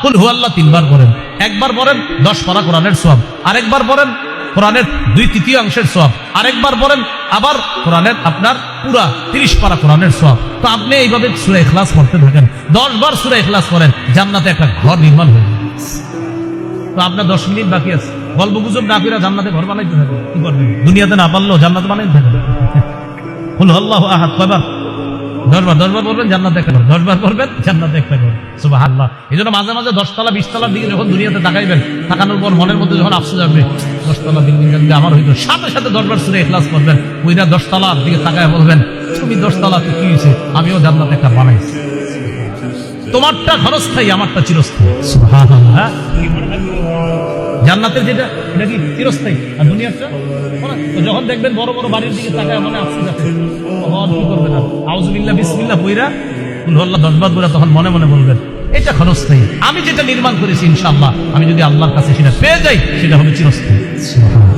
কুল হুয়াল্লাহ 3 বার পড়েন, একবার পড়েন 10 পারা কোরআনের সওয়াব, আরেকবার পড়েন কোরআনের 2/3 সওয়াব, আরেকবার পড়েন আবার কোরআনের আপনার পুরা 30 পারা কোরআনের সওয়াব। তো আপনি এইভাবে সূরা ইখলাস পড়তে থাকেন, 10 বার সূরা ইখলাস পড়েন, জান্নাতে একটা ঘর নির্মাণ হয়ে যাবে। তো আপনার 10 মিনিট বাকি আছে, গল্প গুজব না করে জান্নাতে ঘর বানাইতে থাকবে। কি করবেন? দুনিয়াতে না পারলেও জান্নাতে বানাইতে থাকবে। কুল আল্লাহু আহাদ কয়বার? 10 বার। 10 বার পড়বেন, জান্নাতে একটা ঘর। 10 বার পড়বেন, জান্নাতে একটা ঘর। সুবহানাল্লাহ। এইজন্য মাঝে মাঝে 10 তলা 20 তলার দিকে যখন দুনিয়াতে তাকাইবেন, তাকানোর পর মনের মধ্যে যখন আফসোস আসবে 10 তলা বিল্ডিং যদি আমার হইতো, সাথে সাথে 10 বার সূরা ইখলাস পড়বেন, ওইটা 10 তলার দিকে তাকায় বলবেন, তুমি 10 তলাতে কি হয়েছে, আমিও জান্নাতে একটা বানাইছি। তোমারটা ক্ষণস্থায়ী, আমারটা চিরস্থায়ী। সুবহানাল্লাহ। জান্নাতের যেটা এটা কি চিরস্থায়ী, আর দুনিয়াটা যখন দেখবেন বড় বড় বাড়ির দিকে তাকায় মনে আফসোস আছে, তখন কি করবেন? আউযুবিল্লাহ বিসমিল্লাহ পইরা কুল হুয়াল্লাহ 10 বার পড়া তখন মনে মনে বলবেন, এটা ক্ষণস্থায়ী, আমি যেটা নির্মাণ করেছি ইনশাআল্লাহ আমি যদি আল্লাহর কাছে সেটা পেয়ে যাই সেটা হবে চিরস্থায়ী। সুবহানাল্লাহ।